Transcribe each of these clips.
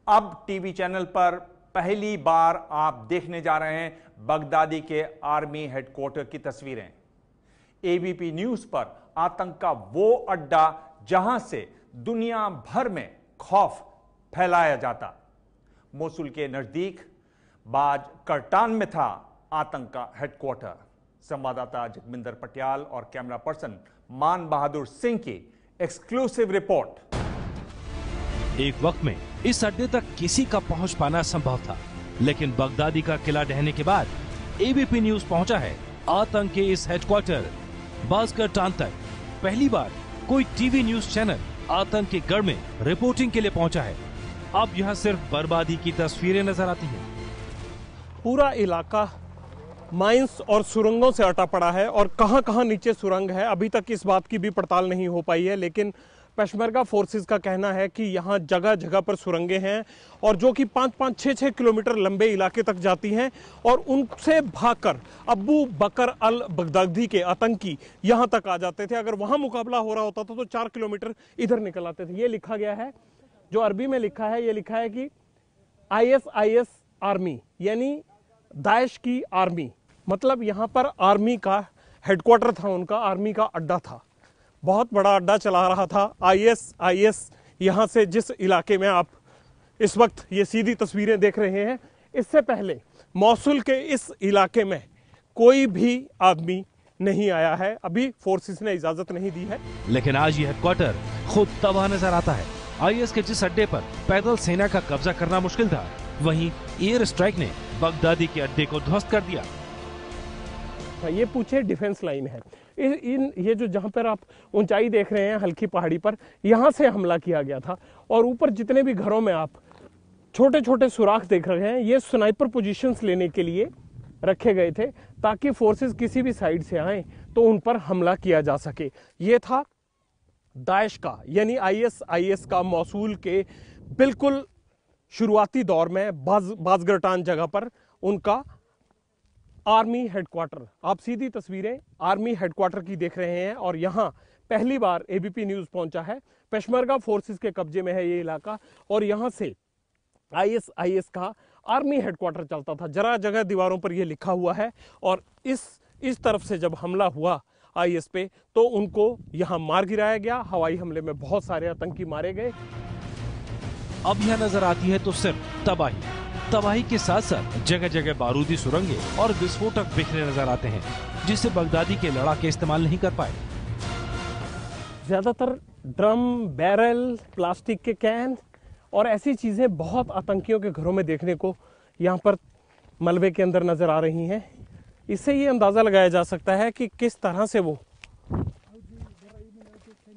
अब TV channel पर पहली बार आप देखने जा रहे हैं बगदादी के आर्मी हेडक्वार्टर की तस्वीरें। एबीपी न्यूज पर आतंक का वो अड्डा जहां से दुनिया भर में खौफ फैलाया जाता। मोसुल के नजदीक बाज कर्टान में था आतंक का हेडक्वार्टर। संवाददाता जगमिंदर पटियाल और कैमरा पर्सन मान बहादुर सिंह की एक्सक्लूसिव रिपोर्ट। एक वक्त में इस अड्डे तक किसी का पहुंच पाना संभव था, लेकिन बगदादी का किला ढहने के बाद एबीपी न्यूज पहुंचा है आतंक के इस हेडक्वार्टर बाज़-कर्टान तक। पहली बार कोई टीवी न्यूज चैनल आतंक के गढ़ में रिपोर्टिंग के लिए पहुंचा है। अब यहाँ सिर्फ बर्बादी की तस्वीरें नजर आती हैं। पूरा इलाका माइंस और सुरंगों से अटा पड़ा है और कहां-कहां नीचे सुरंग है अभी तक इस बात की भी पड़ताल नहीं हो पाई है, लेकिन पेशमर्गा फोर्सेस का कहना है कि यहाँ जगह जगह पर सुरंगें हैं और जो कि 5-5, 6-6 किलोमीटर लंबे इलाके तक जाती हैं और उनसे भागकर अबू बकर अल बगदादी के आतंकी यहाँ तक आ जाते थे। अगर वहाँ मुकाबला हो रहा होता था तो 4 किलोमीटर इधर निकल आते थे। ये लिखा गया है, जो अरबी में लिखा है, ये लिखा है कि ISIS आर्मी, यानी दाइश की आर्मी। मतलब यहाँ पर आर्मी का हेडक्वार्टर था, उनका आर्मी का अड्डा था, बहुत बड़ा अड्डा चला रहा था ISIS। यहाँ से जिस इलाके में आप इस वक्त ये सीधी तस्वीरें देख रहे हैं, इससे पहले मौसुल के इस इलाके में कोई भी आदमी नहीं आया है। अभी फोर्सेस ने इजाजत नहीं दी है। लेकिन आज ये हेडक्वार्टर खुद तबाह नजर आता है। IS के जिस अड्डे पर पैदल सेना का कब्जा करना मुश्किल था, वहीं एयर स्ट्राइक ने बगदादी के अड्डे को ध्वस्त कर दिया। ये पूछे डिफेंस लाइन है। ये जो जहां पर आप ऊंचाई देख रहे हैं हल्की पहाड़ी पर, यहां से हमला किया गया था और ऊपर जितने भी घरों में आप छोटे छोटे सुराख देख रहे हैं, ये स्नाइपर पोजीशंस लेने के लिए रखे गए थे ताकि फोर्सेस किसी भी साइड से आए तो उन पर हमला किया जा सके। ये था दाइश का, यानी ISIS का मौसूल के बिल्कुल शुरुआती दौर में बाज़-कर्टान जगह पर उनका आर्मी हेडक्वार्टर। आप सीधी तस्वीरें आर्मी हेडक्वार्टर की देख रहे हैं और यहाँ पहली बार एबीपी न्यूज पहुंचा है। पेशमर्गा फोर्सेस के कब्जे में है ये इलाका और यहाँ से ISIS का आर्मी हेडक्वार्टर चलता था। जरा जगह दीवारों पर यह लिखा हुआ है और इस तरफ से जब हमला हुआ IS पे तो उनको यहाँ मार गिराया गया। हवाई हमले में बहुत सारे आतंकी मारे गए। अब यह नजर आती है तो सिर्फ तबाही के साथ साथ जगह जगह बारूदी सुरंगे और विस्फोटक बिखरे नजर आते हैं, जिसे बगदादी के लड़ाके इस्तेमाल नहीं कर पाए। ज्यादातर ड्रम, बैरल, प्लास्टिक के कैन और ऐसी चीजें बहुत आतंकियों के घरों में देखने को यहाँ पर मलबे के अंदर नजर आ रही हैं। इससे ये अंदाजा लगाया जा सकता है कि किस तरह से वो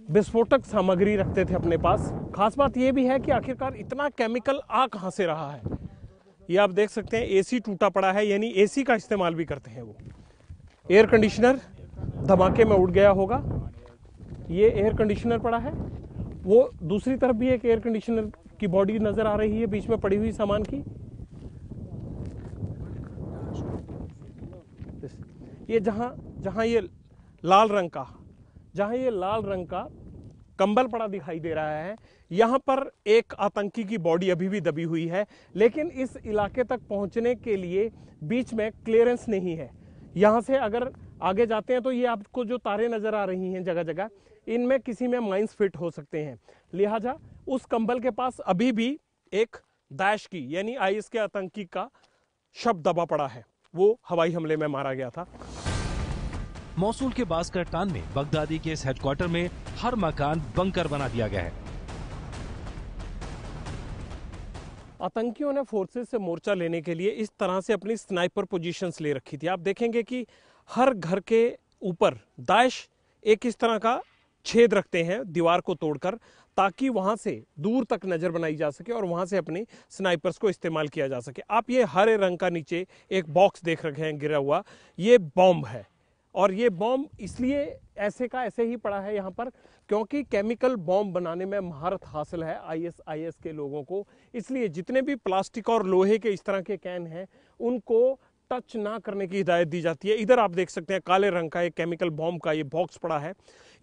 विस्फोटक सामग्री रखते थे अपने पास। खास बात यह भी है कि आखिरकार इतना केमिकल आ कहां से रहा है। ये आप देख सकते हैं AC टूटा पड़ा है, यानी AC का इस्तेमाल भी करते हैं वो। एयर कंडीशनर धमाके में उड़ गया होगा। ये एयर कंडीशनर पड़ा है। वो दूसरी तरफ भी एक एयर कंडीशनर की बॉडी नजर आ रही है बीच में पड़ी हुई सामान की। ये जहां ये लाल रंग का कंबल पड़ा दिखाई दे रहा है, यहां पर एक आतंकी की बॉडी अभी भी दबी हुई है, लेकिन इस इलाके तक पहुंचने के लिए बीच में क्लियरेंस नहीं है। यहां से अगर आगे जाते हैं तो ये आपको जो तारें नजर आ रही हैं जगह जगह, इनमें किसी में माइंस फिट हो सकते हैं। लिहाजा उस कंबल के पास अभी भी एक दाइश की, यानी IS के आतंकी का शव दबा पड़ा है। वो हवाई हमले में मारा गया था। मौसूल के बाज़-कर्टान में बगदादी के इस हेडक्वार्टर में हर मकान बंकर बना दिया गया है। आतंकियों ने फोर्सेस से मोर्चा लेने के लिए इस तरह से अपनी स्नाइपर पोजीशंस ले रखी थी। आप देखेंगे कि हर घर के ऊपर दाइश एक इस तरह का छेद रखते हैं दीवार को तोड़कर, ताकि वहां से दूर तक नजर बनाई जा सके और वहां से अपने स्नाइपर्स को इस्तेमाल किया जा सके। आप ये हरे रंग का नीचे एक बॉक्स देख रखे हैं गिरा हुआ, ये बॉम्ब है और ये बॉम्ब इसलिए ऐसे का ऐसे ही पड़ा है यहाँ पर क्योंकि केमिकल बॉम्ब बनाने में महारत हासिल है ISIS के लोगों को। इसलिए जितने भी प्लास्टिक और लोहे के इस तरह के कैन हैं उनको टच ना करने की हिदायत दी जाती है। इधर आप देख सकते हैं काले रंग का एक केमिकल बॉम्ब का ये बॉक्स पड़ा है।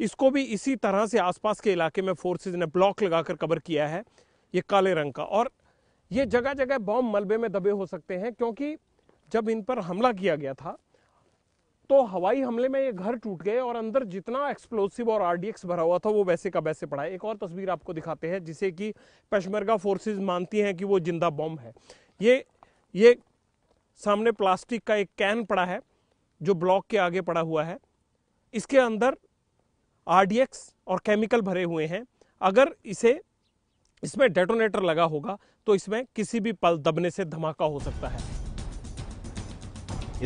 इसको भी इसी तरह से आसपास के इलाके में फोर्सेज ने ब्लॉक लगाकर कवर किया है, ये काले रंग का। और ये जगह जगह बॉम्ब मलबे में दबे हो सकते हैं, क्योंकि जब इन पर हमला किया गया था तो हवाई हमले में ये घर टूट गए और अंदर जितना एक्सप्लोसिव और आरडीएक्स भरा हुआ था वो वैसे का वैसे पड़ा है। एक और तस्वीर आपको दिखाते हैं जिसे कि पेशमर्गा फोर्सेस मानती हैं कि वो जिंदा बॉम्ब है। ये सामने प्लास्टिक का एक कैन पड़ा है जो ब्लॉक के आगे पड़ा हुआ है। इसके अंदर आरडीएक्स और केमिकल भरे हुए हैं। अगर इसमें डेटोनेटर लगा होगा तो इसमें किसी भी पल दबने से धमाका हो सकता है।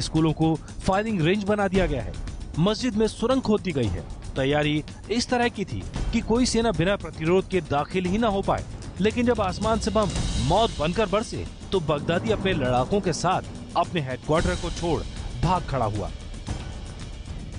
स्कूलों को फायरिंग रेंज बना दिया गया है। मस्जिद में सुरंग खोदी गई है। तैयारी इस तरह की थी कि कोई सेना बिना प्रतिरोध के दाखिल ही ना हो पाए। लेकिन जब आसमान से बम मौत बनकर बरसे तो बगदादी अपने लड़ाकों के साथ अपने हेडक्वार्टर को छोड़ भाग खड़ा हुआ।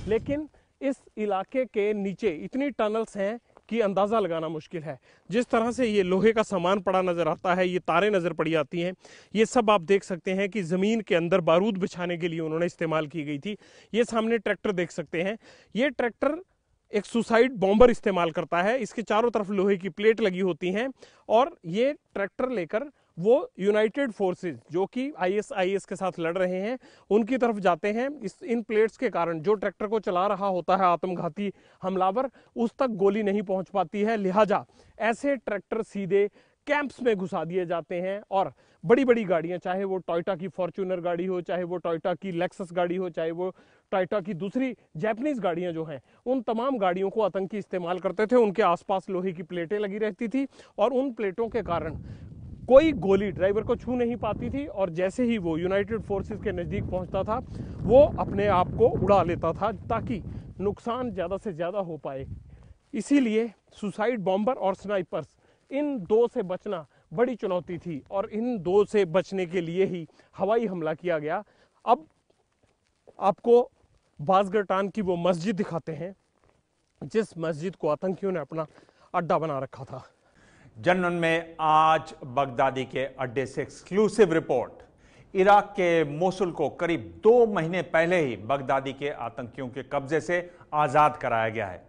लेकिन इस इलाके के नीचे इतनी टनल्स हैं कि अंदाजा लगाना मुश्किल है। जिस तरह से ये लोहे का सामान पड़ा नजर आता है, ये तारें नजर पड़ी आती हैं, ये सब आप देख सकते हैं कि जमीन के अंदर बारूद बिछाने के लिए उन्होंने इस्तेमाल की गई थी। ये सामने ट्रैक्टर देख सकते हैं। ये ट्रैक्टर एक सुसाइड बॉम्बर इस्तेमाल करता है। इसके चारों तरफ लोहे की प्लेट लगी होती हैं और ये ट्रैक्टर लेकर वो यूनाइटेड फोर्सेस जो कि आईएसआईएस के साथ लड़ रहे हैं उनकी तरफ जाते हैं। इन प्लेट्स के कारण जो ट्रैक्टर को चला रहा होता है आत्मघाती हमलावर, उस तक गोली नहीं पहुंच पाती है। लिहाजा ऐसे ट्रैक्टर सीधे कैंप्स में घुसा दिए जाते हैं और बड़ी बड़ी गाड़ियां, चाहे वो टोयोटा की फॉर्च्यूनर गाड़ी हो, चाहे वो टोयोटा की लेक्सस गाड़ी हो, चाहे वो टोयोटा की दूसरी जापानीज गाड़ियां जो हैं, उन तमाम गाड़ियों को आतंकी इस्तेमाल करते थे। उनके आसपास लोहे की प्लेटें लगी रहती थी और उन प्लेटों के कारण कोई गोली ड्राइवर को छू नहीं पाती थी और जैसे ही वो यूनाइटेड फोर्सेस के नज़दीक पहुंचता था वो अपने आप को उड़ा लेता था ताकि नुकसान ज़्यादा से ज़्यादा हो पाए। इसीलिए सुसाइड बॉम्बर और स्नाइपर्स, इन दो से बचना बड़ी चुनौती थी और इन दो से बचने के लिए ही हवाई हमला किया गया। अब आपको बाज़गटान की वो मस्जिद दिखाते हैं जिस मस्जिद को आतंकियों ने अपना अड्डा बना रखा था। जनरल में आज बगदादी के अड्डे से एक्सक्लूसिव रिपोर्ट। इराक के मोसुल को करीब 2 महीने पहले ही बगदादी के आतंकियों के कब्जे से आजाद कराया गया है,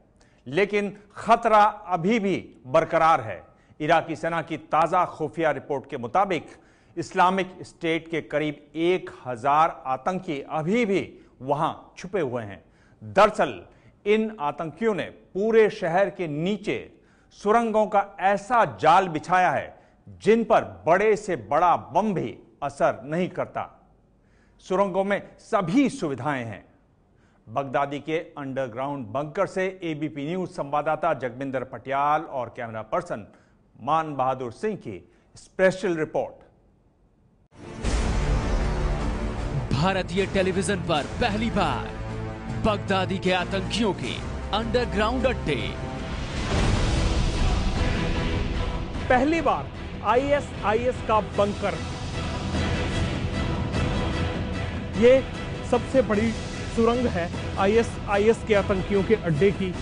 लेकिन खतरा अभी भी बरकरार है। इराकी सेना की ताजा खुफिया रिपोर्ट के मुताबिक इस्लामिक स्टेट के करीब 1000 आतंकी अभी भी वहां छुपे हुए हैं। दरअसल इन आतंकियों ने पूरे शहर के नीचे सुरंगों का ऐसा जाल बिछाया है जिन पर बड़े से बड़ा बम भी असर नहीं करता। सुरंगों में सभी सुविधाएं हैं। बगदादी के अंडरग्राउंड बंकर से एबीपी न्यूज संवाददाता जगविंदर पटियाल और कैमरा पर्सन मान बहादुर सिंह की स्पेशल रिपोर्ट। भारतीय टेलीविजन पर पहली बार बगदादी के आतंकियों के अंडरग्राउंड अड्डे। पहली बार आईएसआईएस का बंकर। ये सबसे बड़ी सुरंग है आईएसआईएस के आतंकियों के अड्डे की।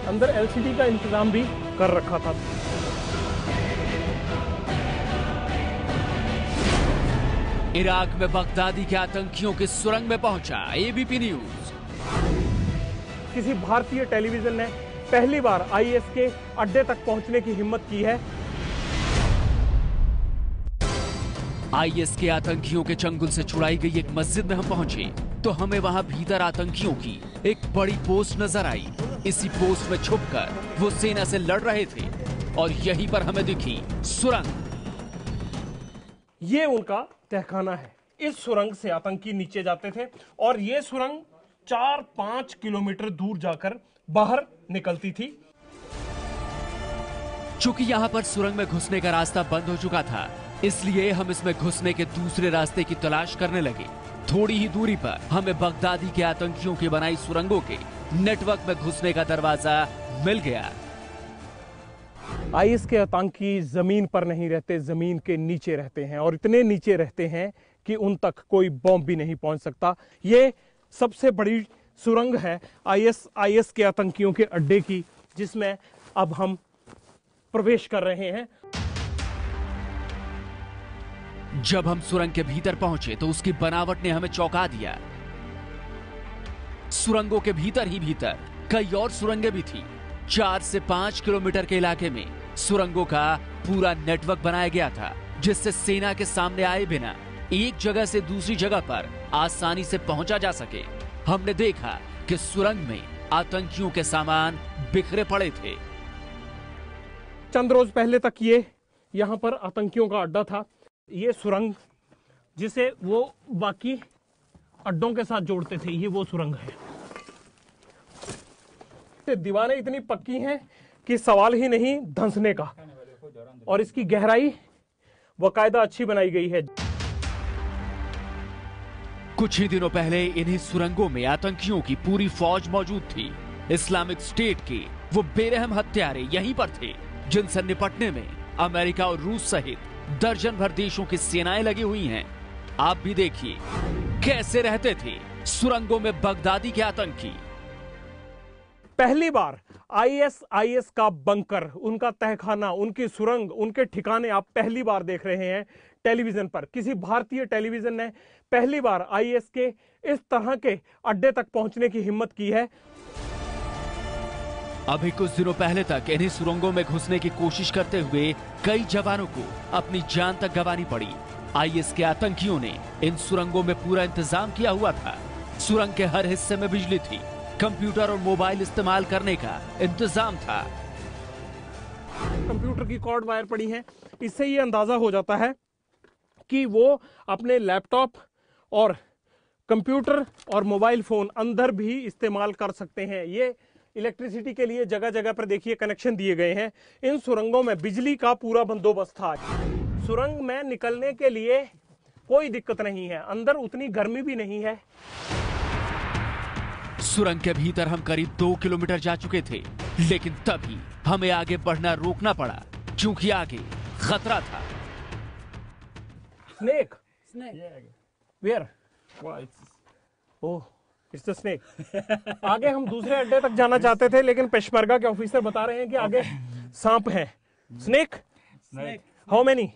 अंदर एलसीडी का इंतजाम भी कर रखा था। इराक में बगदादी के आतंकियों की सुरंग में पहुंचा एबीपी न्यूज। किसी भारतीय टेलीविजन ने पहली बार आईएस के अड्डे तक पहुंचने की हिम्मत की है। आईएस के आतंकियों के चंगुल से छुड़ाई गई एक मस्जिद में हम पहुंचे तो हमें वहां भीतर आतंकियों की एक बड़ी पोस्ट नजर आई। इसी पोस्ट में छुपकर वो सेना से लड़ रहे थे और यहीं पर हमें दिखी सुरंग। ये उनका तहखाना है। इस सुरंग से आतंकी नीचे जाते थे और ये सुरंग 4-5 किलोमीटर दूर जाकर बाहर निकलती थी। चूंकि यहाँ पर सुरंग में घुसने का रास्ता बंद हो चुका था, इसलिए हम इसमें घुसने के दूसरे रास्ते की तलाश करने लगे। थोड़ी ही दूरी पर हमें बगदादी के आतंकियों की बनाई सुरंगों के नेटवर्क में घुसने का दरवाजा मिल गया। आईएस के आतंकी जमीन पर नहीं रहते, जमीन के नीचे रहते हैं और इतने नीचे रहते हैं कि उन तक कोई बॉम्ब भी नहीं पहुंच सकता। ये सबसे बड़ी सुरंग है आईएसआईएस के आतंकियों के अड्डे की, जिसमें अब हम प्रवेश कर रहे हैं। जब हम सुरंग के भीतर पहुंचे तो उसकी बनावट ने हमें चौंका दिया। सुरंगों के भीतर ही भीतर कई और सुरंगें भी थी। 4 से 5 किलोमीटर के इलाके में सुरंगों का पूरा नेटवर्क बनाया गया था, जिससे सेना के सामने आए बिना एक जगह से दूसरी जगह पर आसानी से पहुंचा जा सके। हमने देखा कि सुरंग में आतंकियों के सामान बिखरे पड़े थे। चंद रोज पहले तक ये यहाँ पर आतंकियों का अड्डा था। ये सुरंग जिसे वो बाकी अड्डों के साथ जोड़ते थे, ये वो सुरंग है। दीवारें इतनी पक्की हैं कि सवाल ही नहीं धंसने का, और इसकी गहराई बाकायदा अच्छी बनाई गई है। कुछ ही दिनों पहले इन्हीं सुरंगों में आतंकियों की पूरी फौज मौजूद थी। इस्लामिक स्टेट के वो बेरहम हत्यारे यहीं पर थे, जिनसे निपटने में अमेरिका और रूस सहित दर्जन भर देशों की सेनाएं लगी हुई हैं। आप भी देखिए कैसे रहते थे सुरंगों में बगदादी के आतंकी। पहली बार आईएसआईएस का बंकर, उनका तहखाना, उनकी सुरंग, उनके ठिकाने आप पहली बार देख रहे हैं टेलीविजन पर। किसी भारतीय टेलीविजन ने पहली बार आईएस के इस तरह के अड्डे तक पहुंचने की हिम्मत की है। अभी कुछ दिनों पहले तक इन्हीं सुरंगों में घुसने की कोशिश करते हुए कई जवानों को अपनी जान तक गंवानी पड़ी। आईएस के आतंकियों ने इन सुरंगों में पूरा इंतजाम किया हुआ था। सुरंग के हर हिस्से में बिजली थी, कंप्यूटर और मोबाइल इस्तेमाल करने का इंतजाम था। कंप्यूटर की कॉर्ड वायर पड़ी है, इससे ये अंदाजा हो जाता है कि वो अपने लैपटॉप और कंप्यूटर और मोबाइल फोन अंदर भी इस्तेमाल कर सकते हैं। ये इलेक्ट्रिसिटी के लिए जगह जगह पर देखिए कनेक्शन दिए गए हैं। इन सुरंगों में बिजली का पूरा बंदोबस्त था। सुरंग में निकलने के लिए कोई दिक्कत नहीं है, अंदर उतनी गर्मी भी नहीं है। सुरंग के भीतर हम करीब 2 किलोमीटर जा चुके थे, लेकिन तभी हमें आगे बढ़ना रोकना पड़ा, क्योंकि आगे खतरा था। Snake, where? Oh, it's the snake. आगे हम दूसरे अड्डे तक जाना चाहते थे, लेकिन पेशमर्गा के ऑफिसर बता रहे हैं कि आगे सांप है। Snake? How many?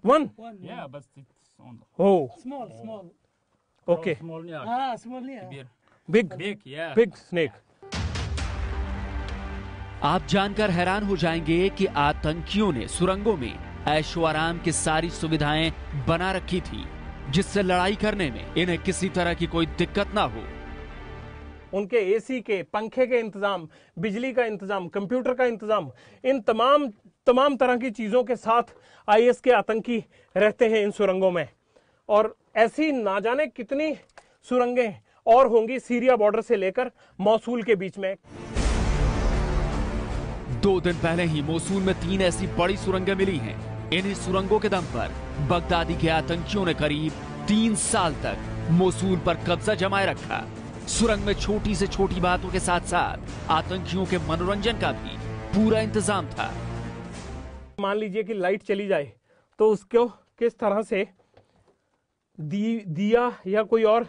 One? Yeah, but it's on. Oh, Small. okay. Small, yeah. Small, yeah. Big Yeah. snake. आप जानकर हैरान हो जाएंगे कि आतंकियों ने सुरंगों में ऐशो आराम की सारी सुविधाएं बना रखी थी, जिससे लड़ाई करने में इन्हें किसी तरह की कोई दिक्कत ना हो। उनके एसी के, पंखे के इंतजाम, बिजली का इंतजाम, कंप्यूटर का इंतजाम, इन तमाम तरह की चीजों के साथ आईएस के आतंकी रहते हैं इन सुरंगों में। और ऐसी ना जाने कितनी सुरंगें और होंगी सीरिया बॉर्डर से लेकर मौसूल के बीच में। 2 दिन पहले ही मोसूल में 3 ऐसी बड़ी सुरंगें मिली हैं। इन्हीं सुरंगों के दम पर बगदादी के आतंकियों ने करीब 3 साल तक मोसूल पर कब्जा जमाए रखा। सुरंग में छोटी से छोटी बातों के साथ साथ आतंकियों के मनोरंजन का भी पूरा इंतजाम था। मान लीजिए कि लाइट चली जाए तो उसको किस तरह से दिया या कोई और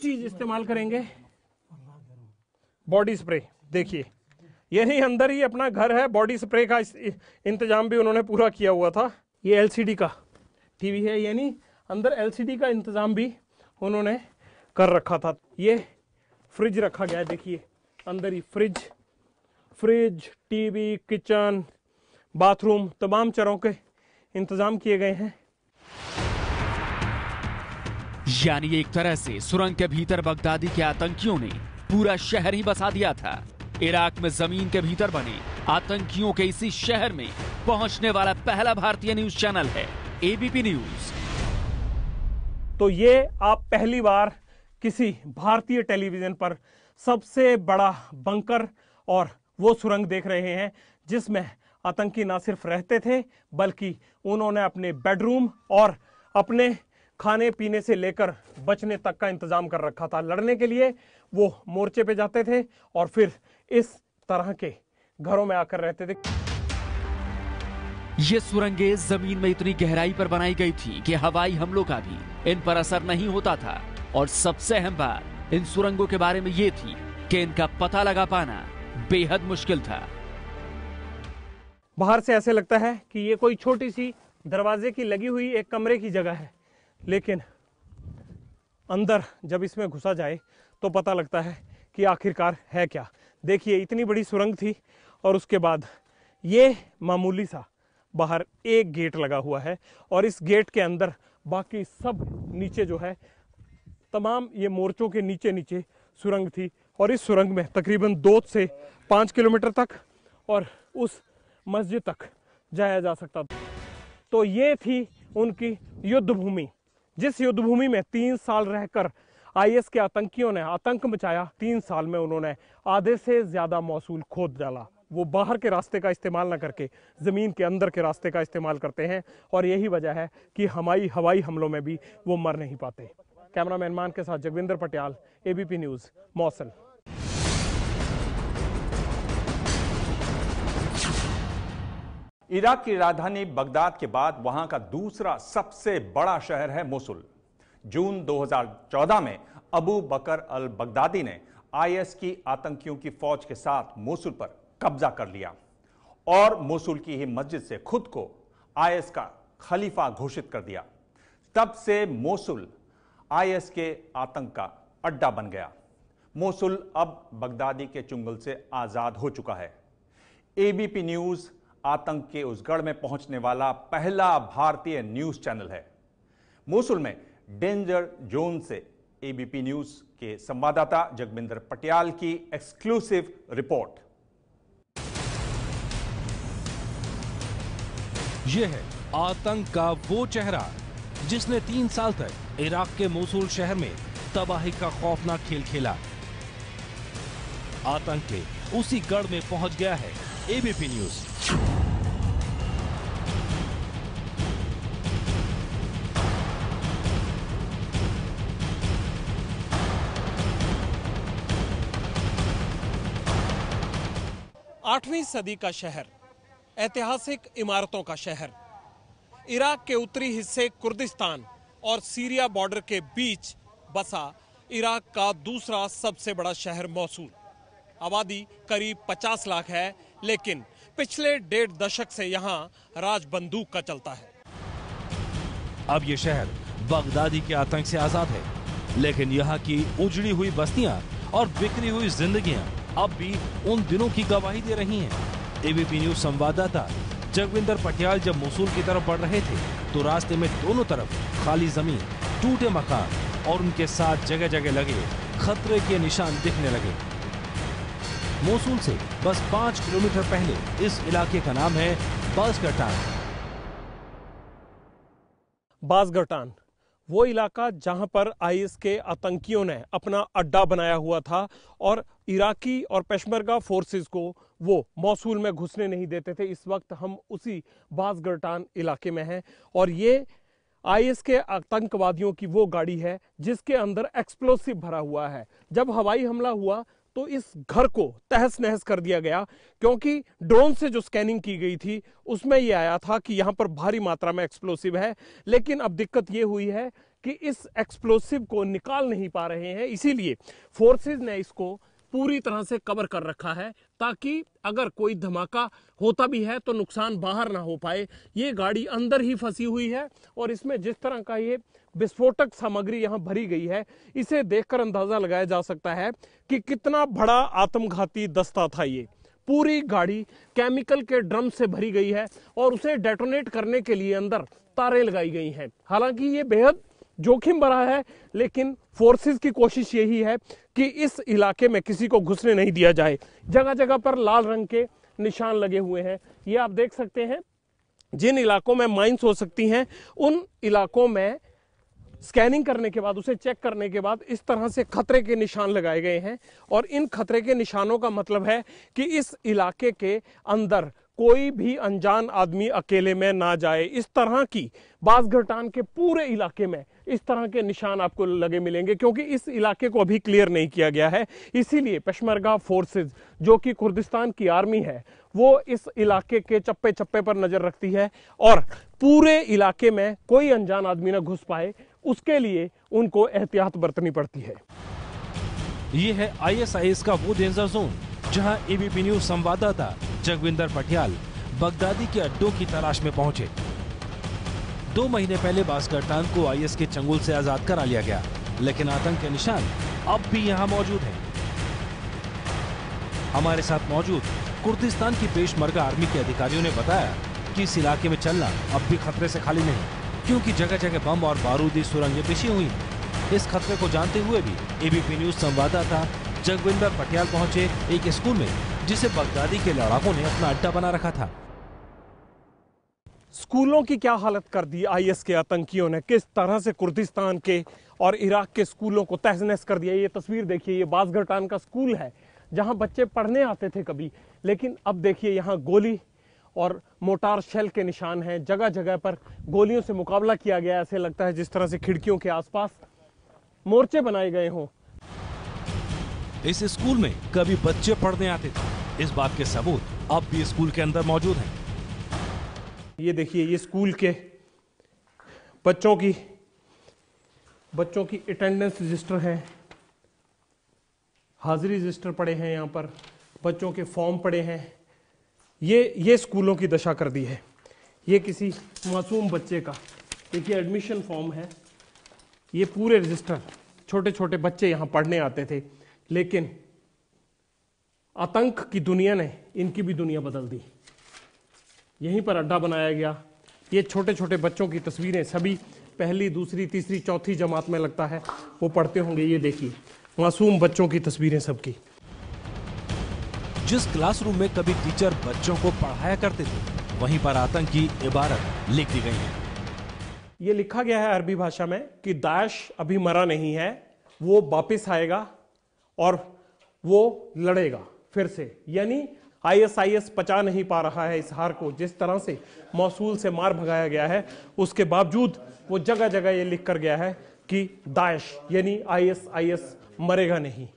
चीज इस्तेमाल करेंगे। बॉडी स्प्रे, देखिए ये नहीं, अंदर ही अपना घर है। बॉडी स्प्रे का इंतजाम भी उन्होंने पूरा किया हुआ था। ये एलसीडी का टीवी है, यानी अंदर एलसीडी का इंतजाम भी उन्होंने कर रखा था। ये फ्रिज रखा गया है, देखिए अंदर ही फ्रिज, टीवी, किचन, बाथरूम, तमाम चरों के इंतजाम किए गए हैं। यानी एक तरह से सुरंग के भीतर बगदादी के आतंकियों ने पूरा शहर ही बसा दिया था। इराक में जमीन के भीतर बने आतंकियों के इसी शहर में पहुंचने वाला पहला भारतीय न्यूज चैनल है एबीपी न्यूज। तो ये आप पहली बार किसी भारतीय टेलीविजन पर सबसे बड़ा बंकर और वो सुरंग देख रहे हैं, जिसमें आतंकी ना सिर्फ रहते थे बल्कि उन्होंने अपने बेडरूम और अपने खाने पीने से लेकर बचने तक का इंतजाम कर रखा था। लड़ने के लिए वो मोर्चे पे जाते थे और फिर इस तरह के घरों में आकर रहते थे। ये सुरंगें जमीन में इतनी गहराई पर बनाई गई थी कि हवाई हमलों का भी इन पर असर नहीं होता था। और सबसे अहम बात इन सुरंगों के बारे में ये थी कि इनका पता लगा पाना बेहद मुश्किल था। बाहर से ऐसे लगता है कि ये कोई छोटी सी दरवाजे की लगी हुई एक कमरे की जगह है, लेकिन अंदर जब इसमें घुसा जाए तो पता लगता है कि आखिरकार है क्या। देखिए इतनी बड़ी सुरंग थी और उसके बाद ये मामूली सा बाहर एक गेट लगा हुआ है और इस गेट के अंदर बाकी सब नीचे जो है तमाम ये मोर्चों के नीचे नीचे सुरंग थी और इस सुरंग में तकरीबन 2 से 5 किलोमीटर तक और उस मस्जिद तक जाया जा सकता था। तो ये थी उनकी युद्ध भूमि, जिस युद्ध भूमि में 3 साल रहकर आईएस के आतंकियों ने आतंक मचाया। 3 साल में उन्होंने आधे से ज्यादा मौसूल खोद डाला। वो बाहर के रास्ते का इस्तेमाल न करके जमीन के अंदर के रास्ते का इस्तेमाल करते हैं और यही वजह है कि हवाई हमलों में भी वो मर नहीं पाते। कैमरामैन मान के साथ Jagvinder Patiyal, ABP news, Mosul. Iraq की राजधानी बगदाद के बाद वहां का दूसरा सबसे बड़ा शहर है मोसुल। जून 2014 में अबू बकर अल बगदादी ने आईएस की आतंकियों की फौज के साथ मोसुल पर कब्जा कर लिया और मोसुल की ही मस्जिद से खुद को आईएस का खलीफा घोषित कर दिया। तब से मोसुल आईएस के आतंक का अड्डा बन गया। मोसुल अब बगदादी के चुंगल से आजाद हो चुका है। एबीपी न्यूज आतंक के उस गढ़ में पहुंचने वाला पहला भारतीय न्यूज चैनल है। मोसुल में डेंजर जोन से एबीपी न्यूज के संवाददाता जगविंदर पटियाल की एक्सक्लूसिव रिपोर्ट। यह है आतंक का वो चेहरा जिसने 3 साल तक इराक के मोसुल शहर में तबाही का खौफनाक खेल खेला। आतंक के उसी गढ़ में पहुंच गया है एबीपी न्यूज। आठवीं सदी का शहर, ऐतिहासिक इमारतों का शहर, इराक के उत्तरी हिस्से कुर्दिस्तान और सीरिया बॉर्डर के बीच बसा इराक का दूसरा सबसे बड़ा शहर मोसुल। आबादी करीब 50 लाख है, लेकिन पिछले 1.5 दशक से यहाँ राज बंदूक का चलता है। अब ये शहर बगदादी के आतंक से आजाद है, लेकिन यहाँ की उजड़ी हुई बस्तियां और बिखरी हुई जिंदगियां अब भी उन दिनों की गवाही दे रही हैं। एबीपी न्यूज संवाददाता जगविंदर पटियाल जब मोसुल की तरफ बढ़ रहे थे तो रास्ते में दोनों तरफ खाली जमीन, टूटे मकान और उनके साथ जगह जगह लगे खतरे के निशान दिखने लगे। मोसुल से बस 5 किलोमीटर पहले इस इलाके का नाम है बाज़गटान। बाज़गटान वो इलाका जहां पर आईएस के आतंकियों ने अपना अड्डा बनाया हुआ था और इराकी और पेशमर्गा फोर्सेस को वो मोसुल में घुसने नहीं देते थे। इस वक्त हम उसी बाज़गटान इलाके में हैं और ये आईएस के आतंकवादियों की वो गाड़ी है जिसके अंदर एक्सप्लोसिव भरा हुआ है। जब हवाई हमला हुआ तो इस घर को तहस नहस कर दिया गया, क्योंकि ड्रोन से जो स्कैनिंग की गई थी उसमें यह आया था कि यहां पर भारी मात्रा में एक्सप्लोसिव है। लेकिन अब दिक्कत यह हुई है कि इस एक्सप्लोसिव को निकाल नहीं पा रहे हैं, इसीलिए फोर्सेस ने इसको पूरी तरह से कवर कर रखा है ताकि अगर कोई धमाका होता भी है तो नुकसान बाहर ना हो पाए। ये गाड़ी अंदर ही फंसी हुई है और इसमें जिस तरह का ये विस्फोटक सामग्री यहां भरी गई है, इसे देखकर अंदाजा लगाया जा सकता है कि कितना बड़ा आत्मघाती दस्ता था ये। पूरी गाड़ी केमिकल के ड्रम से भरी गई है और उसे डेटोनेट करने के लिए अंदर तारें लगाई गई हैं। हालांकि ये बेहद जोखिम भरा है, लेकिन फोर्सेस की कोशिश यही है कि इस इलाके में किसी को घुसने नहीं दिया जाए। जगह जगह पर लाल रंग के निशान लगे हुए हैं, ये आप देख सकते हैं। जिन इलाकों में माइंस हो सकती हैं उन इलाकों में स्कैनिंग करने के बाद, उसे चेक करने के बाद इस तरह से खतरे के निशान लगाए गए हैं और इन खतरे के निशानों का मतलब है कि इस इलाके के अंदर कोई भी अनजान आदमी अकेले में ना जाए। इस तरह की बाज़गटान के पूरे इलाके में इस तरह के निशान आपको लगे मिलेंगे, क्योंकि इस इलाके को अभी क्लियर नहीं किया गया है। इसीलिए पेशमर्गा फोर्सेस जो कि कुर्दिस्तान की आर्मी है वो इस इलाके के चप्पे चप्पे पर नजर रखती है और पूरे इलाके में कोई अनजान आदमी ना घुस पाए, उसके लिए उनको एहतियात बरतनी पड़ती है। ये है आईएसआईएस का वो डेंजर जोन जहां एबीपी न्यूज संवाददाता जगविंदर पटियाल बगदादी के अड्डों की तलाश में पहुंचे। 2 महीने पहले बाज़गटान को आईएस के चंगुल से आजाद करा लिया गया, लेकिन आतंक के निशान अब भी यहां मौजूद हैं। हमारे साथ मौजूद कुर्दिस्तान की पेशमर्गा आर्मी के अधिकारियों ने बताया कि इस इलाके में चलना अब भी खतरे से खाली नहीं, क्योंकि जगह जगह बम और बारूदी सुरंगें बिछी हुई हैं। इस खतरे को जानते हुए भी एबीपी न्यूज संवाददाता जगविंदर पटियाल पहुंचे एक स्कूल में, जिसे बगदादी के लड़ाकों ने अपना अड्डा बना रखा था। स्कूलों की क्या हालत कर दी आईएस के आतंकियों ने, किस तरह से कुर्दिस्तान के और इराक के स्कूलों को तहस नहस कर दिया। ये तस्वीर देखिए, ये बाज़गटान का स्कूल है जहां बच्चे पढ़ने आते थे कभी, लेकिन अब देखिए यहाँ गोली और मोटार शेल के निशान हैं। जगह जगह पर गोलियों से मुकाबला किया गया। ऐसे लगता है जिस तरह से खिड़कियों के आसपास मोर्चे बनाए गए हों। इस स्कूल में कभी बच्चे पढ़ने आते थे, इस बात के सबूत अब भी स्कूल के अंदर मौजूद हैं। ये देखिए, ये स्कूल के बच्चों की अटेंडेंस रजिस्टर है, हाजिरी रजिस्टर पड़े हैं, यहाँ पर बच्चों के फॉर्म पड़े हैं। ये स्कूलों की दशा कर दी है। ये किसी मासूम बच्चे का देखिए एडमिशन फॉर्म है। ये पूरे रजिस्टर, छोटे छोटे बच्चे यहाँ पढ़ने आते थे, लेकिन आतंक की दुनिया ने इनकी भी दुनिया बदल दी। यहीं पर अड्डा बनाया गया। ये छोटे छोटे बच्चों की तस्वीरें, सभी पहली, दूसरी, तीसरी, चौथी जमात में लगता है वो पढ़ते होंगे। ये देखिए मासूम बच्चों की तस्वीरें सबकी। जिस क्लासरूम में कभी टीचर बच्चों को पढ़ाया करते थे, वहीं पर आतंकी इबारत लिख दी गई है। ये लिखा गया है अरबी भाषा में कि दाइश अभी मरा नहीं है, वो वापस आएगा और वो लड़ेगा फिर से। यानी आईएस पचा नहीं पा रहा है इस हार को। जिस तरह से मौसूल से मार भगाया गया है, उसके बावजूद वो जगह जगह ये लिख कर गया है कि दाइश यानी आईएस मरेगा नहीं।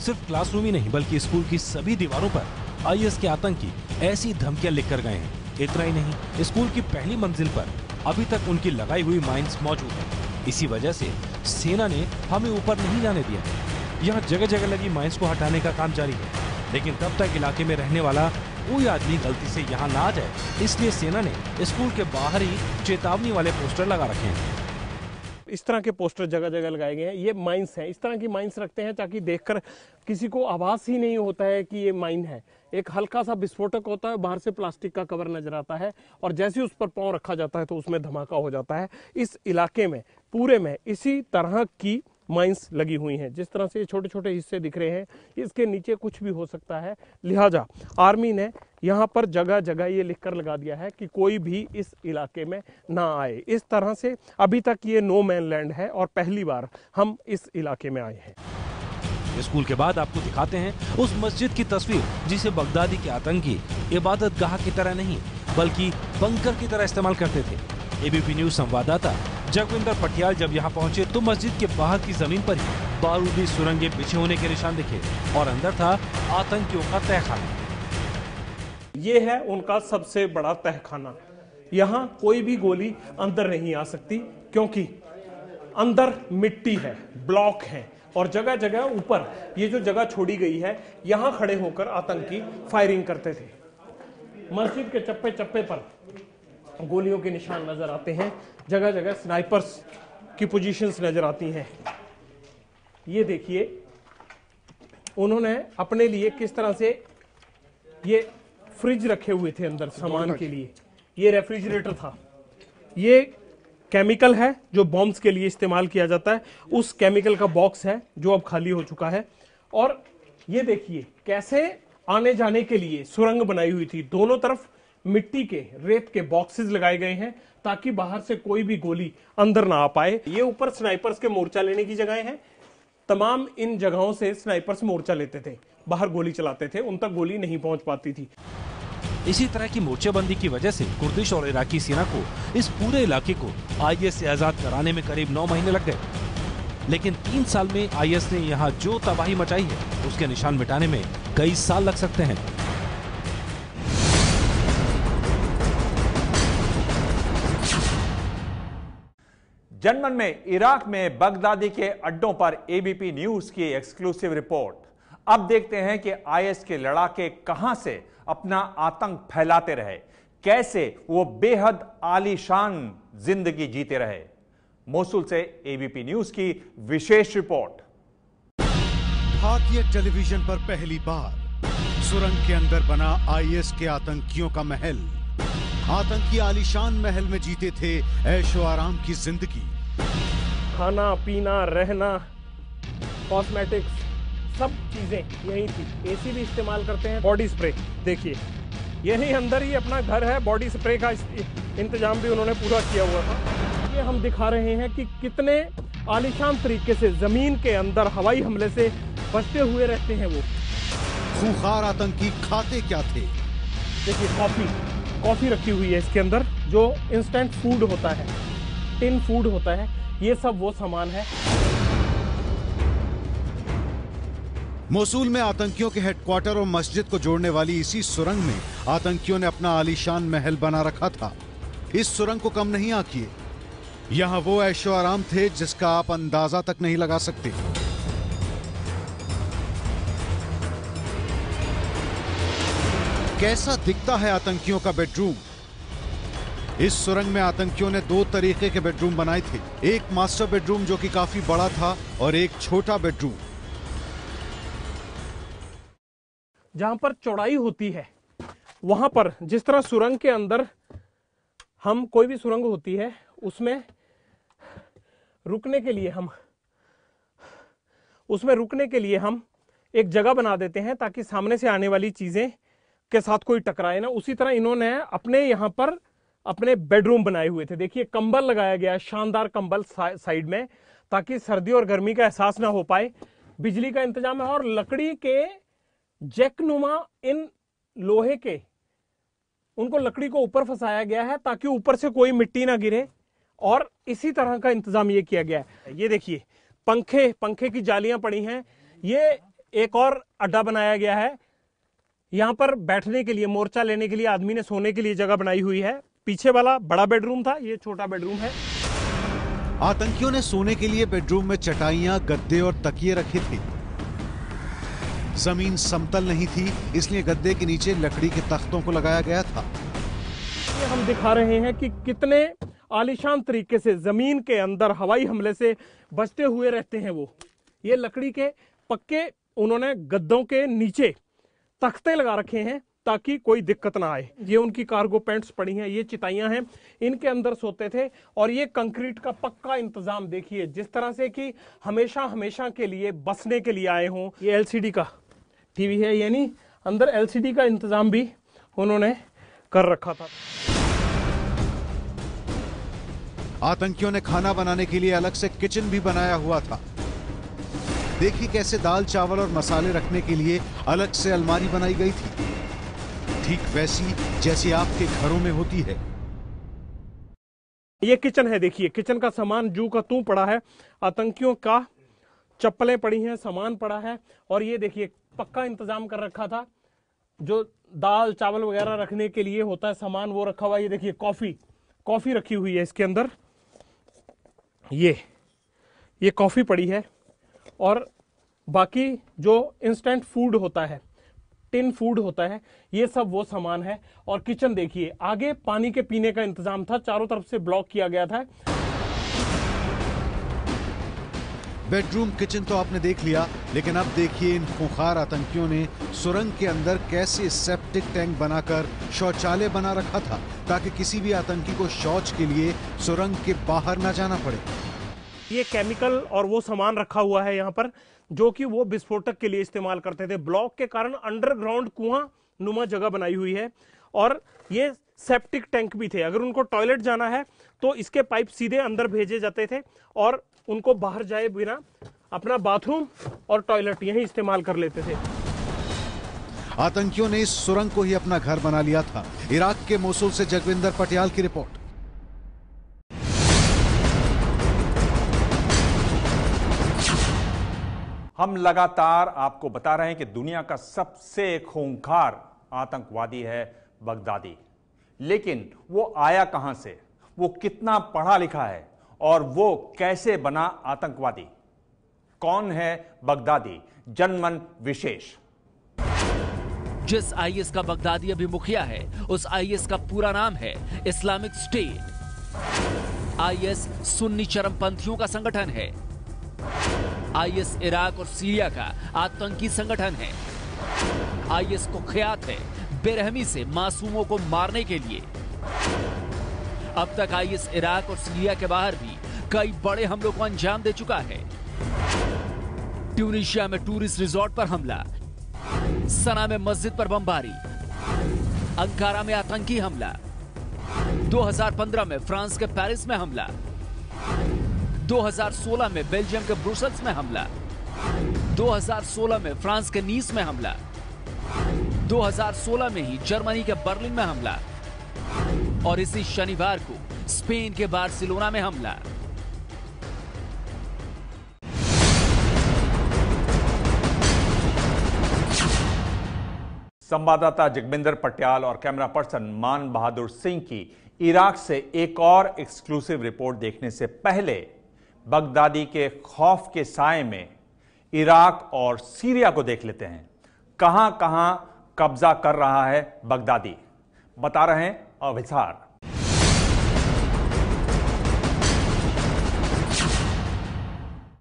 सिर्फ क्लासरूम ही नहीं, बल्कि स्कूल की सभी दीवारों पर आईएस के आतंकी ऐसी धमकियां लिखकर गए हैं। इतना ही नहीं, स्कूल की पहली मंजिल पर अभी तक उनकी लगाई हुई माइंस मौजूद है। इसी वजह से सेना ने हमें ऊपर नहीं जाने दिया। यहाँ जगह जगह लगी माइंस को हटाने का काम जारी है, लेकिन तब तक इलाके में रहने वाला कोई आदमी गलती से यहाँ ना आ जाए, इसलिए सेना ने स्कूल के बाहर ही चेतावनी वाले पोस्टर लगा रखे हैं। इस तरह के पोस्टर जगह जगह लगाए गए हैं। ये माइंस हैं, इस तरह की माइंस रखते हैं ताकि देखकर किसी को आभास ही नहीं होता है कि ये माइन है। एक हल्का सा विस्फोटक होता है, बाहर से प्लास्टिक का कवर नजर आता है और जैसे उस पर पांव रखा जाता है तो उसमें धमाका हो जाता है। इस इलाके में पूरे में इसी तरह की माइंस लगी हुई हैं। जिस तरह से ये छोटे छोटे हिस्से दिख रहे हैं, इसके नीचे कुछ भी हो सकता है। लिहाजा आर्मी ने यहाँ पर जगह जगह ये लिखकर लगा दिया है कि कोई भी इस इलाके में ना आए। इस तरह से अभी तक ये नो मैन लैंड है और पहली बार हम इस इलाके में आए हैं। स्कूल के बाद आपको दिखाते हैं उस मस्जिद की तस्वीर जिसे बगदादी के आतंकी इबादत गाह की तरह नहीं, बल्कि बंकर की तरह इस्तेमाल करते थे। एबीपी न्यूज संवाददाता जगविंदर पटियाल जब यहाँ पहुंचे तो मस्जिद के बाहर की जमीन पर ही बारूदी सुरंगें बिछे होने के निशान दिखे और अंदर था आतंकियों का तहखाना। ये है उनका सबसे बड़ा तहखाना। यहाँ कोई भी गोली अंदर नहीं आ सकती, क्योंकि अंदर मिट्टी है, ब्लॉक है और जगह जगह ऊपर ये जो जगह छोड़ी गई है, यहाँ खड़े होकर आतंकी फायरिंग करते थे। मस्जिद के चप्पे चप्पे पर गोलियों के निशान नजर आते हैं, जगह जगह स्नाइपर्स की पोजीशंस नजर आती हैं। ये देखिए उन्होंने अपने लिए किस तरह से ये फ्रिज रखे हुए थे अंदर सामान के लिए। ये रेफ्रिजरेटर था। ये केमिकल है जो बॉम्ब्स के लिए इस्तेमाल किया जाता है। उस केमिकल का बॉक्स है जो अब खाली हो चुका है। और ये देखिए कैसे आने जाने के लिए सुरंग बनाई हुई थी। दोनों तरफ मिट्टी के, रेत के बॉक्सेस लगाए गए हैं ताकि बाहर से कोई भी गोली अंदर ना आ पाए। ये ऊपर स्नाइपर्स के मोर्चा लेने की जगह हैं। तमाम इन जगहों से स्नाइपर्स मोर्चा लेते थे, बाहर गोली चलाते थे, उन तक गोली नहीं पहुंच पाती थी। इसी तरह की मोर्चेबंदी की वजह से कुर्दिश और इराकी सेना को इस पूरे इलाके को आईएस से आजाद कराने में करीब 9 महीने लग गए। लेकिन 3 साल में आईएस ने यहाँ जो तबाही मचाई है, उसके निशान मिटाने में कई साल लग सकते हैं। जर्मन में इराक में बगदादी के अड्डों पर एबीपी न्यूज की एक्सक्लूसिव रिपोर्ट। अब देखते हैं कि आईएस के लड़ाके कहां से अपना आतंक फैलाते रहे, कैसे वो बेहद आलीशान जिंदगी जीते रहे। मोसुल से एबीपी न्यूज की विशेष रिपोर्ट। भारतीय टेलीविजन पर पहली बार सुरंग के अंदर बना आईएस के आतंकियों का महल। आतंकी आलीशान महल में जीते थे ऐशो आराम की जिंदगी। खाना पीना रहना कॉस्मेटिक्स सब चीजें यही थी। एसी भी इस्तेमाल करते हैं। बॉडी स्प्रे देखिए, यही अंदर ही अपना घर है। बॉडी स्प्रे का इंतजाम भी उन्होंने पूरा किया हुआ था। ये हम दिखा रहे हैं कि कितने आलीशान तरीके से जमीन के अंदर हवाई हमले से बचते हुए रहते हैं वो। खूंखार आतंकी खाते क्या थे? देखिए कॉफी रखी हुई है इसके अंदर, जो इंस्टेंट फूड होता है, टिन फूड होता है, ये सब वो सामान है। मोसूल में आतंकियों के हेडक्वार्टर और मस्जिद को जोड़ने वाली इसी सुरंग में आतंकियों ने अपना आलीशान महल बना रखा था। इस सुरंग को कम नहीं आंकिए, यहां वो ऐशो आराम थे जिसका आप अंदाजा तक नहीं लगा सकते। कैसा दिखता है आतंकियों का बेडरूम? इस सुरंग में आतंकियों ने दो तरीके के बेडरूम बनाए थे। एक मास्टर बेडरूम जो कि काफी बड़ा था और एक छोटा बेडरूम। जहां पर चौड़ाई होती है वहां पर, जिस तरह सुरंग के अंदर हम कोई भी सुरंग होती है उसमें रुकने के लिए हम एक जगह बना देते हैं ताकि सामने से आने वाली चीजें के साथ कोई टकराए ना। उसी तरह इन्होंने अपने यहां पर अपने बेडरूम बनाए हुए थे। देखिए कंबल लगाया गया है, शानदार कंबल साइड में, ताकि सर्दी और गर्मी का एहसास ना हो पाए। बिजली का इंतजाम है और लकड़ी के जैकनुमा इन लोहे के, उनको लकड़ी को ऊपर फंसाया गया है ताकि ऊपर से कोई मिट्टी ना गिरे, और इसी तरह का इंतजाम ये किया गया है। ये देखिए पंखे की जालियां पड़ी हैं। ये एक और अड्डा बनाया गया है, यहां पर बैठने के लिए, मोर्चा लेने के लिए, आदमी ने सोने के लिए जगह बनाई हुई है। पीछे वाला बड़ा बेडरूम था, ये छोटा बेडरूम है। आतंकियों ने सोने के लिए बेडरूम में चटाइयां, गद्दे और तकिए रखे थे। जमीन समतल नहीं थी, इसलिए गद्दे के नीचे लकड़ी के तख्तों को लगाया गया था। ये हम दिखा रहे हैं कि कितने आलीशान तरीके से जमीन के अंदर हवाई हमले से बचते हुए रहते हैं वो। ये लकड़ी के पक्के उन्होंने गद्दों के नीचे तख्ते लगा रखे हैं ताकि कोई दिक्कत ना आए। ये उनकी कार्गो पैंट्स पड़ी हैं, ये चिताइयां हैं, इनके अंदर सोते थे। और ये कंक्रीट का पक्का इंतजाम देखिए, जिस तरह से कि हमेशा के लिए बसने के लिए आए हों। ये एलसीडी का टीवी है, यानी अंदर एलसीडी का इंतजाम भी उन्होंने कर रखा था। आतंकियों ने खाना बनाने के लिए अलग से किचन भी बनाया हुआ था। देखिए कैसे दाल, चावल और मसाले रखने के लिए अलग से अलमारी बनाई गई थी, ठीक वैसी जैसी आपके घरों में होती है। ये किचन है, देखिए किचन का सामान जू का तू पड़ा है। आतंकियों का चप्पलें पड़ी हैं, सामान पड़ा है। और ये देखिए पक्का इंतजाम कर रखा था, जो दाल चावल वगैरह रखने के लिए होता है सामान, वो रखा हुआ है। ये देखिए कॉफी रखी हुई है इसके अंदर, ये कॉफी पड़ी है। और बाकी जो इंस्टेंट फूड होता है, टिन फूड होता है, ये सब वो सामान है। और किचन देखिए, आगे पानी के पीने का इंतजाम था, चारों तरफ से ब्लॉक किया गया था। बेडरूम, किचन तो आपने देख लिया, लेकिन अब देखिए इन खूंखार आतंकियों ने सुरंग के अंदर कैसे सेप्टिक टैंक बनाकर शौचालय बना रखा था, ताकि किसी भी आतंकी को शौच के लिए सुरंग के बाहर ना जाना पड़े। ये केमिकल और वो सामान रखा हुआ है यहाँ पर, जो कि वो विस्फोटक के लिए इस्तेमाल करते थे। ब्लॉक के कारण अंडरग्राउंड कुआं नुमा जगह बनाई हुई है। और ये सेप्टिक टैंक भी थे, अगर उनको टॉयलेट जाना है तो इसके पाइप सीधे अंदर भेजे जाते थे और उनको बाहर जाए बिना अपना बाथरूम और टॉयलेट यही इस्तेमाल कर लेते थे। आतंकियों ने इस सुरंग को ही अपना घर बना लिया था। इराक के मोसुल से जगविंदर पटियाल की रिपोर्ट। हम लगातार आपको बता रहे हैं कि दुनिया का सबसे खूंखार आतंकवादी है बगदादी। लेकिन वो आया कहां से, वो कितना पढ़ा लिखा है और वो कैसे बना आतंकवादी? कौन है बगदादी? जनमन विशेष। जिस आईएस का बगदादी अभी मुखिया है, उस आईएस का पूरा नाम है इस्लामिक स्टेट। आईएस सुन्नी चरमपंथियों का संगठन है। आईएस इराक और सीरिया का आतंकी संगठन है। आईएस को ख्यात है बेरहमी से मासूमों को मारने के लिए। अब तक आईएस इराक और सीरिया के बाहर भी कई बड़े हमलों को अंजाम दे चुका है। ट्यूनीशिया में टूरिस्ट रिजॉर्ट पर हमला, सना में मस्जिद पर बमबारी, अंकारा में आतंकी हमला, 2015 में फ्रांस के पेरिस में हमला, 2016 में बेल्जियम के ब्रुसेल्स में हमला, 2016 में फ्रांस के नीस में हमला, 2016 में ही जर्मनी के बर्लिन में हमला और इसी शनिवार को स्पेन के बार्सिलोना में हमला। संवाददाता जगबिंदर पटियाल और कैमरा पर्सन मान बहादुर सिंह की इराक से एक और एक्सक्लूसिव रिपोर्ट देखने से पहले बगदादी के खौफ के साए में इराक और सीरिया को देख लेते हैं। कहां कहां कब्जा कर रहा है बगदादी, बता रहे हैं अविसार।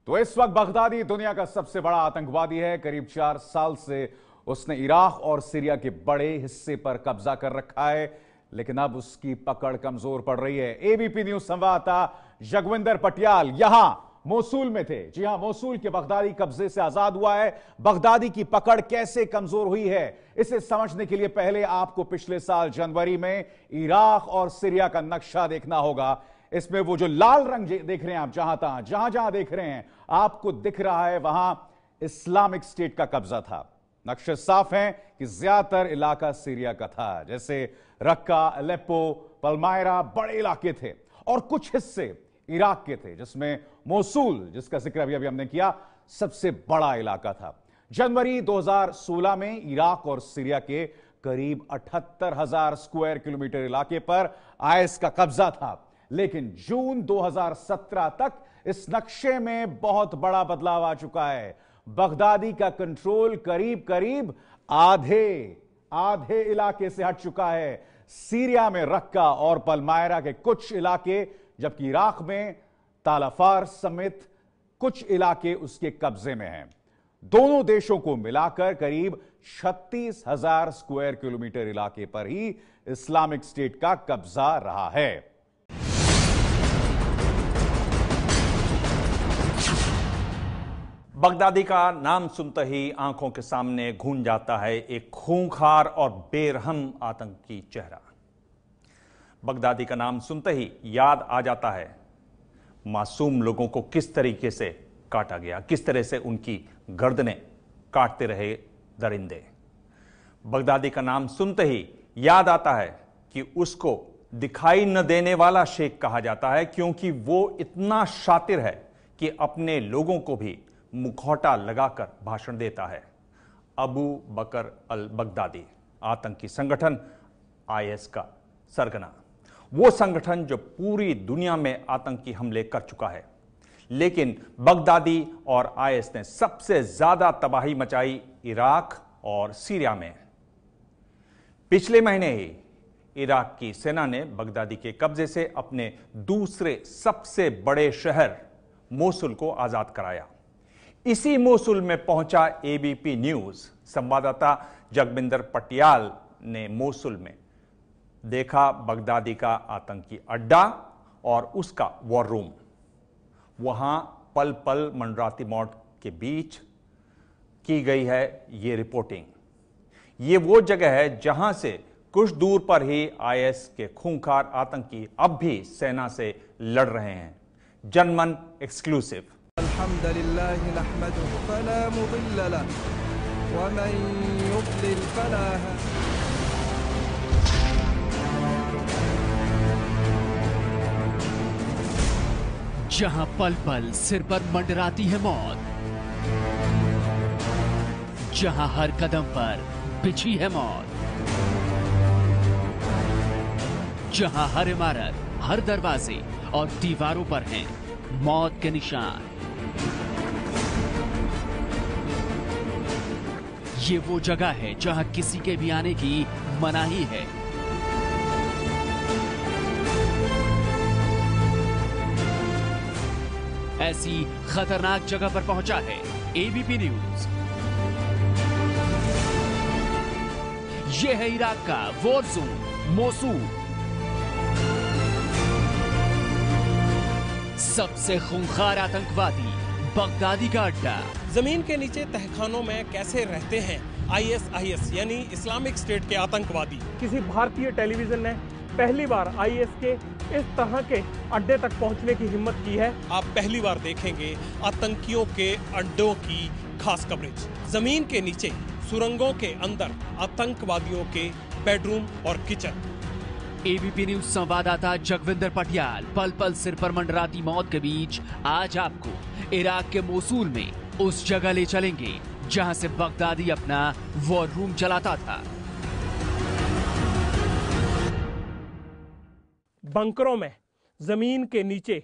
तो इस वक्त बगदादी दुनिया का सबसे बड़ा आतंकवादी है। करीब 4 साल से उसने इराक और सीरिया के बड़े हिस्से पर कब्जा कर रखा है, लेकिन अब उसकी पकड़ कमजोर पड़ रही है। एबीपी न्यूज संवाददाता जगविंदर पटियाल यहां मोसूल में थे। जी हां, मोसूल के बगदादी कब्जे से आजाद हुआ है। बगदादी की पकड़ कैसे कमजोर हुई है, इसे समझने के लिए पहले आपको पिछले साल जनवरी में इराक और सीरिया का नक्शा देखना होगा। इसमें वो जो लाल रंग देख रहे हैं आप, जहां जहां देख रहे हैं आपको दिख रहा है, वहां इस्लामिक स्टेट का कब्जा था। नक्शे साफ हैं कि ज्यादातर इलाका सीरिया का था, जैसे रक्का, अलेप्पो, पलमायरा बड़े इलाके थे और कुछ हिस्से इराक के थे, जिसमें मोसूल, जिसका जिक्र अभी हमने किया, सबसे बड़ा इलाका था। जनवरी 2016 में इराक और सीरिया के करीब 78,000 स्क्वायर किलोमीटर इलाके पर आईएस का कब्जा था, लेकिन जून 2017 तक इस नक्शे में बहुत बड़ा बदलाव आ चुका है। बगदादी का कंट्रोल करीब करीब आधे इलाके से हट चुका है। सीरिया में रक्का और पलमायरा के कुछ इलाके, जबकि इराक में तालाफार समेत कुछ इलाके उसके कब्जे में हैं। दोनों देशों को मिलाकर करीब 36,000 स्क्वायर किलोमीटर इलाके पर ही इस्लामिक स्टेट का कब्जा रहा है। बगदादी का नाम सुनते ही आंखों के सामने घूम जाता है एक खूंखार और बेरहम आतंकी चेहरा। बगदादी का नाम सुनते ही याद आ जाता है मासूम लोगों को किस तरीके से काटा गया, किस तरह से उनकी गर्दनें काटते रहे दरिंदे। बगदादी का नाम सुनते ही याद आता है कि उसको दिखाई न देने वाला शेख कहा जाता है, क्योंकि वो इतना शातिर है कि अपने लोगों को भी मुखौटा लगाकर भाषण देता है। अबू बकर अल बगदादी, आतंकी संगठन आईएस का सरगना, वो संगठन जो पूरी दुनिया में आतंकी हमले कर चुका है। लेकिन बगदादी और आईएस ने सबसे ज्यादा तबाही मचाई इराक और सीरिया में। पिछले महीने ही इराक की सेना ने बगदादी के कब्जे से अपने दूसरे सबसे बड़े शहर मोसुल को आजाद कराया। इसी मोसुल में पहुंचा एबीपी न्यूज संवाददाता जगबिंदर पटियाल ने मोसुल में देखा बगदादी का आतंकी अड्डा और उसका वॉर रूम। वहां पल पल मंडराती मौत के बीच की गई है ये रिपोर्टिंग। ये वो जगह है जहां से कुछ दूर पर ही आईएस के खूंखार आतंकी अब भी सेना से लड़ रहे हैं। जनमन एक्सक्लूसिव। अल्हम्दुलिल्लाह नहमदुहु फला मुदिल्ल लहु व मन युद्लिल फला जहां पल पल सिर पर मंडराती है मौत, जहां हर कदम पर बिछी है मौत, जहां हर इमारत, हर दरवाजे और दीवारों पर हैं मौत के निशान। ये वो जगह है जहां किसी के भी आने की मनाही है। ऐसी खतरनाक जगह पर पहुंचा है एबीपी न्यूज। ये है इराक का वॉर जोन मोसूल। सबसे खूंखार आतंकवादी बगदादी का अड्डा। जमीन के नीचे तहखानों में कैसे रहते हैं ISIS यानी इस्लामिक स्टेट के आतंकवादी। किसी भारतीय टेलीविजन ने पहली बार IS के इस तरह के अड्डे तक पहुंचने की हिम्मत की है। आप पहली बार देखेंगे आतंकियों के अड्डों की खास कवरेज। जमीन के नीचे सुरंगों के अंदर आतंकवादियों के बेडरूम और किचन। एबीपी न्यूज संवाददाता जगविंदर पटियाल पल पल सिर पर मंडराती मौत के बीच आज आपको इराक के मोसूल में उस जगह ले चलेंगे जहां से बगदादी अपना वॉर रूम चलाता था। बंकरों में जमीन के नीचे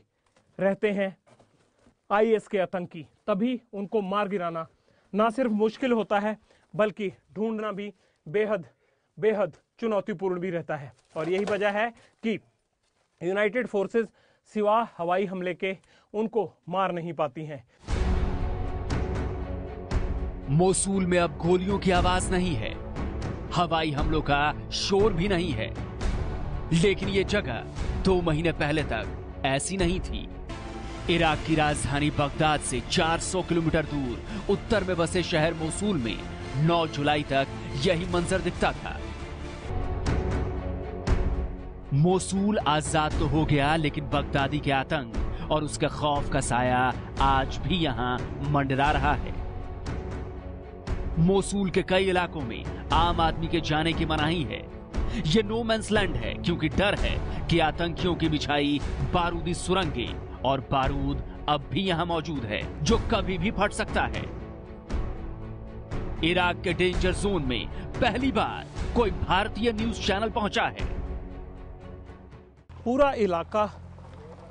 रहते हैं IS के आतंकी। तभी उनको मार गिराना ना सिर्फ मुश्किल होता है बल्कि ढूंढना भी बेहद बेहद चुनौतीपूर्ण भी रहता है। और यही वजह है कि यूनाइटेड फोर्सेस सिवा हवाई हमले के उनको मार नहीं पाती हैं। मोसूल में अब गोलियों की आवाज नहीं है, हवाई हमलों का शोर भी नहीं है, लेकिन ये जगह 2 महीने पहले तक ऐसी नहीं थी। इराक की राजधानी बगदाद से 400 किलोमीटर दूर उत्तर में बसे शहर मोसूल में 9 जुलाई तक यही मंजर दिखता था। मोसूल आजाद तो हो गया, लेकिन बगदादी के आतंक और उसके खौफ का साया आज भी यहां मंडरा रहा है। मोसूल के कई इलाकों में आम आदमी के जाने की मनाही है। ये नो मैंस लैंड है क्योंकि डर है कि आतंकियों की बिछाई बारूदी सुरंगें और बारूद अब भी यहां मौजूद है जो कभी भी फट सकता है। इराक के डेंजर जोन में पहली बार कोई भारतीय न्यूज चैनल पहुंचा है। पूरा इलाका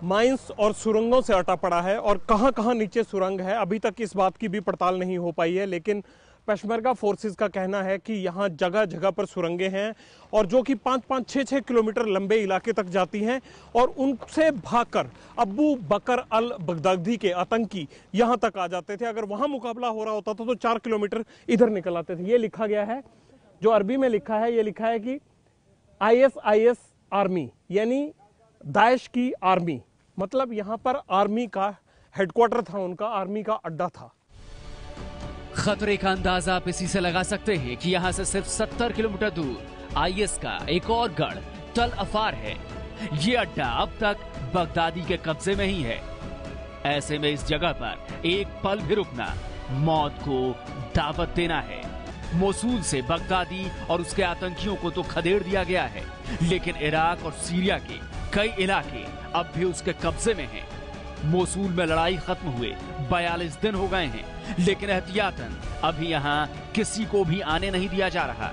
माइंस और सुरंगों से अटा पड़ा है और कहां-कहां नीचे सुरंग है अभी तक इस बात की भी पड़ताल नहीं हो पाई है, लेकिन पेशमर्गा फोर्सेस का कहना है कि यहाँ जगह जगह पर सुरंगें हैं और जो कि 5-5, 6-6 किलोमीटर लंबे इलाके तक जाती हैं और उनसे भागकर अबू बकर अल बगदादी के आतंकी यहाँ तक आ जाते थे। अगर वहाँ मुकाबला हो रहा होता था तो 4 किलोमीटर इधर निकल आते थे। ये लिखा गया है, जो अरबी में लिखा है, ये लिखा है कि ISIS आर्मी यानी दाइश की आर्मी, मतलब यहाँ पर आर्मी का हेडक्वार्टर था, उनका आर्मी का अड्डा था। खतरे का अंदाजा आप इसी से लगा सकते हैं कि यहाँ से सिर्फ 70 किलोमीटर दूर IS का एक और गढ़ तल अफार है। ये अड्डा अब तक बगदादी के कब्जे में ही है। ऐसे में इस जगह पर एक पल भी रुकना मौत को दावत देना है। मोसूल से बगदादी और उसके आतंकियों को तो खदेड़ दिया गया है, लेकिन इराक और सीरिया के कई इलाके अब भी उसके कब्जे में हैं। मोसूल में लड़ाई खत्म हुए 42 दिन हो गए हैं, लेकिन एहतियातन अभी यहाँ किसी को भी आने नहीं दिया जा रहा।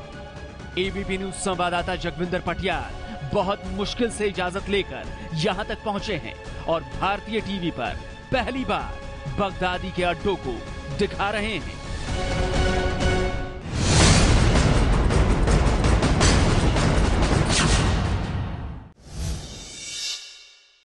एबीपी न्यूज संवाददाता जगविंदर पटियाल बहुत मुश्किल से इजाजत लेकर यहाँ तक पहुंचे हैं और भारतीय टीवी पर पहली बार बगदादी के अड्डों को दिखा रहे हैं।